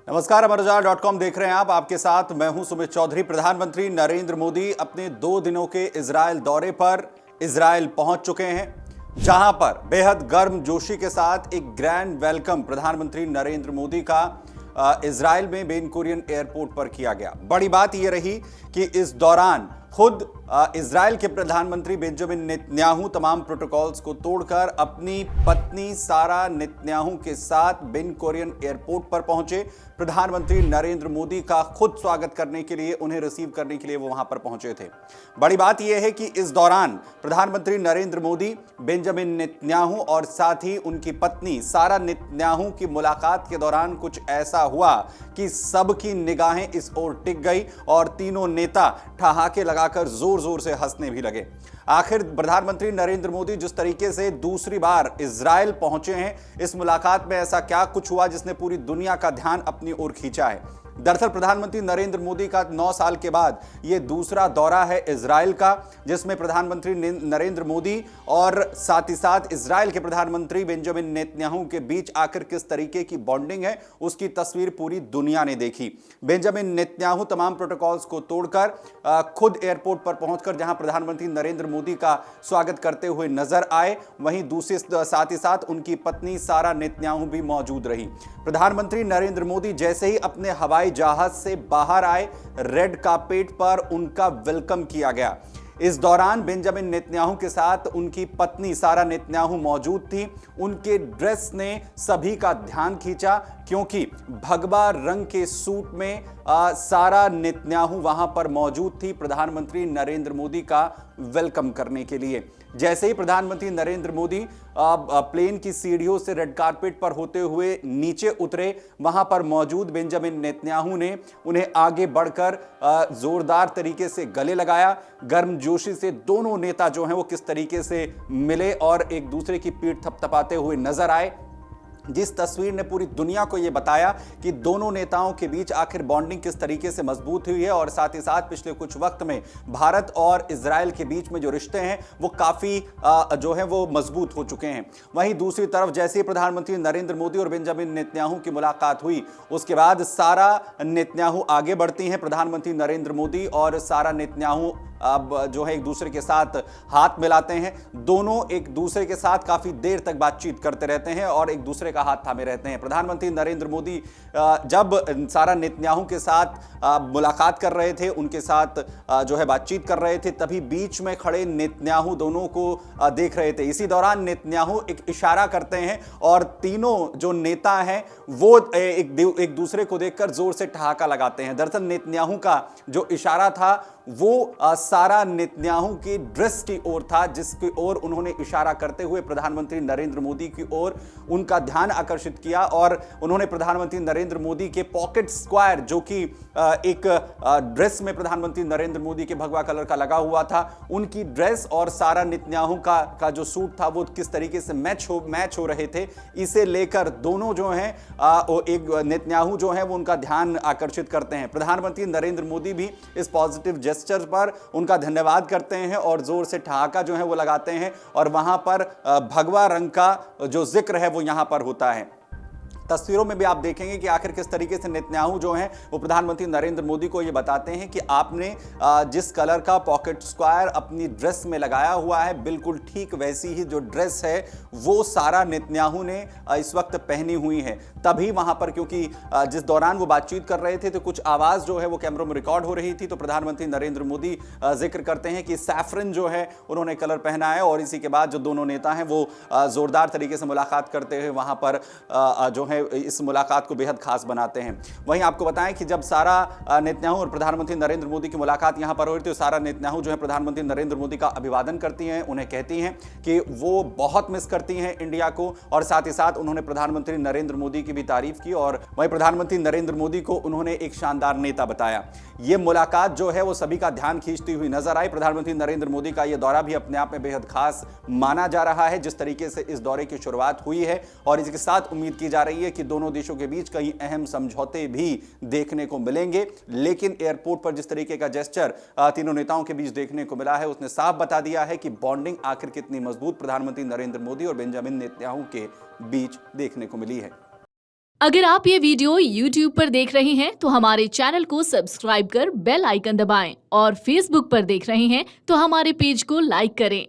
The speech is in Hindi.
नमस्कार, अमरउजाला.com देख रहे हैं आप। आपके साथ मैं हूं सुमित चौधरी। प्रधानमंत्री नरेंद्र मोदी अपने 2 दिनों के इजरायल दौरे पर इजरायल पहुंच चुके हैं, जहां पर बेहद गर्मजोशी के साथ एक ग्रैंड वेलकम प्रधानमंत्री नरेंद्र मोदी का इजरायल में बेन कुरियन एयरपोर्ट पर किया गया। बड़ी बात यह रही कि इस दौरान खुद इजरायल के प्रधानमंत्री बेंजामिन नेतन्याहू तमाम प्रोटोकॉल्स को तोड़कर अपनी पत्नी सारा नेतन्याहू के साथ बेन कुरियन एयरपोर्ट पर पहुंचे। प्रधानमंत्री नरेंद्र मोदी का खुद स्वागत करने के लिए, उन्हें रिसीव करने के लिए वो वहां पर पहुंचे थे। बड़ी बात यह है कि इस दौरान प्रधानमंत्री नरेंद्र मोदी, बेंजामिन नेतन्याहू और साथ ही उनकी पत्नी सारा नेतन्याहू की मुलाकात के दौरान कुछ ऐसा हुआ कि सबकी निगाहें इस ओर टिक गई और तीनों नेता ठहाके लगाकर जोर जोर से हंसने भी लगे। आखिर प्रधानमंत्री नरेंद्र मोदी जिस तरीके से दूसरी बार इजरायल पहुंचे हैं, इस मुलाकात में ऐसा क्या कुछ हुआ जिसने पूरी दुनिया का ध्यान अपनी ओर खींचा है। दरअसल प्रधानमंत्री नरेंद्र मोदी का 9 साल के बाद यह दूसरा दौरा है इजरायल का, जिसमें प्रधानमंत्री नरेंद्र मोदी और साथ ही साथ इजरायल के प्रधानमंत्री बेंजामिन नेतन्याहू के बीच आखिर किस तरीके की बॉन्डिंग है, उसकी तस्वीर पूरी दुनिया ने देखी। बेंजामिन नेतन्याहू तमाम प्रोटोकॉल्स को तोड़कर खुद एयरपोर्ट पर पहुंचकर जहां प्रधानमंत्री नरेंद्र मोदी का स्वागत करते हुए नजर आए, वहीं दूसरे साथ ही साथ उनकी पत्नी सारा नेतन्याहू भी मौजूद रही। प्रधानमंत्री नरेंद्र मोदी जैसे ही अपने हवाई जहाज से बाहर आए, रेड कार्पेट पर उनका वेलकम किया गया। इस दौरान बेंजामिन नेतन्याहू के साथ उनकी पत्नी सारा नेतन्याहू मौजूद थी। उनके ड्रेस ने सभी का ध्यान खींचा, क्योंकि भगवा रंग के सूट में सारा नेतन्याहू वहां पर मौजूद थी प्रधानमंत्री नरेंद्र मोदी का वेलकम करने के लिए। जैसे ही प्रधानमंत्री नरेंद्र मोदी प्लेन की सीढ़ियों से रेड कार्पेट पर होते हुए नीचे उतरे, वहां पर मौजूद बेंजामिन नेतन्याहू ने उन्हें आगे बढ़कर जोरदार तरीके से गले लगाया। गर्मजोशी से दोनों नेता जो हैं वो किस तरीके से मिले और एक दूसरे की पीठ थपथपाते हुए नजर आए, जिस तस्वीर ने पूरी दुनिया को यह बताया कि दोनों नेताओं के बीच आखिर बॉन्डिंग किस तरीके से मजबूत हुई है। और साथ ही साथ पिछले कुछ वक्त में भारत और इजरायल के बीच में जो रिश्ते हैं वो काफी जो है वो मजबूत हो चुके हैं। वहीं दूसरी तरफ जैसे ही प्रधानमंत्री नरेंद्र मोदी और बेंजामिन नेतन्याहू की मुलाकात हुई, उसके बाद सारा नेतन्याहू आगे बढ़ती हैं। प्रधानमंत्री नरेंद्र मोदी और सारा नेतन्याहू अब जो है एक दूसरे के साथ हाथ मिलाते हैं। दोनों एक दूसरे के साथ काफी देर तक बातचीत करते रहते हैं और एक दूसरे का हाथ थामे रहते हैं। प्रधानमंत्री नरेंद्र मोदी जब सारा नेतन्याहू के साथ मुलाकात कर रहे थे, उनके साथ जो है बातचीत कर रहे थे, तभी बीच में खड़े नेतन्याहू दोनों को देख रहे थे। इसी दौरान नेतन्याहू एक इशारा करते हैं और तीनों जो नेता हैं वो एक दूसरे को देखकर जोर से ठहाका लगाते हैं। दरअसल नेतन्याहू का जो इशारा था वो सारा नेतन्याहू की ड्रेस की ओर था, जिसकी ओर उन्होंने इशारा करते हुए प्रधानमंत्री नरेंद्र मोदी की ओर उनका ध्यान आकर्षित किया। और उन्होंने प्रधानमंत्री नरेंद्र मोदी के पॉकेट स्क्वायर, जो कि एक ड्रेस में प्रधानमंत्री नरेंद्र मोदी के भगवा कलर का लगा हुआ था, उनकी ड्रेस और सारा नेतन्याहू का जो सूट था वो किस तरीके से मैच हो रहे थे, इसे लेकर दोनों जो हैं एक नेतन्याहू जो है वो उनका ध्यान आकर्षित करते हैं। प्रधानमंत्री नरेंद्र मोदी भी इस पॉजिटिव जेस्चर पर उनका धन्यवाद करते हैं और जोर से ठहाका जो है वो लगाते हैं और वहां पर भगवा रंग का जो जिक्र है वो यहां पर होता है। तस्वीरों में भी आप देखेंगे कि आखिर किस तरीके से नेतन्याहू जो हैं वो प्रधानमंत्री नरेंद्र मोदी को ये बताते हैं कि आपने जिस कलर का पॉकेट स्क्वायर अपनी ड्रेस में लगाया हुआ है, बिल्कुल ठीक वैसी ही जो ड्रेस है वो सारा नेतन्याहू ने इस वक्त पहनी हुई है। तभी वहां पर, क्योंकि जिस दौरान वो बातचीत कर रहे थे तो कुछ आवाज जो है वो कैमरों में रिकॉर्ड हो रही थी, तो प्रधानमंत्री नरेंद्र मोदी जिक्र करते हैं कि सैफरन जो है उन्होंने कलर पहना है। और इसी के बाद जो दोनों नेता हैं वो जोरदार तरीके से मुलाकात करते हुए वहां पर जो है इस मुलाकात को बेहद खास बनाते हैं। वहीं आपको बताएं कि जब सारा नेतन्याहू और प्रधानमंत्री नरेंद्र मोदी की मुलाकात यहां पर हो रही थी, तो सारा नेतन्याहू जो है प्रधानमंत्री नरेंद्र मोदी का अभिवादन करती हैं, उन्हें कहती हैं कि वो बहुत मिस करती हैं इंडिया को, और साथ ही साथ उन्होंने प्रधानमंत्री नरेंद्र मोदी की भी तारीफ की। और वहीं प्रधानमंत्री नरेंद्र मोदी को उन्होंने एक शानदार नेता बताया। यह मुलाकात जो है वो सभी का ध्यान खींचती हुई नजर आई। प्रधानमंत्री नरेंद्र मोदी का यह दौरा भी अपने आप में बेहद खास माना जा रहा है, जिस तरीके से इस दौरे की शुरुआत हुई है। और इसके साथ उम्मीद की जा रही है कि दोनों देशों के बीच कई अहम समझौते भी देखने को मिलेंगे। लेकिन एयरपोर्ट पर जिस तरीके का जेस्चर तीनों नेताओं के बीच देखने को मिला है, उसने साफ बता दिया है कि बॉन्डिंग आखिर कितनी मजबूत प्रधानमंत्री नरेंद्र मोदी और बेंजामिन नेतन्याहू के बीच देखने को मिली है। अगर आप ये वीडियो YouTube पर देख रहे हैं तो हमारे चैनल को सब्सक्राइब कर बेल आइकन दबाएं और Facebook पर देख रहे हैं तो हमारे पेज को लाइक करें।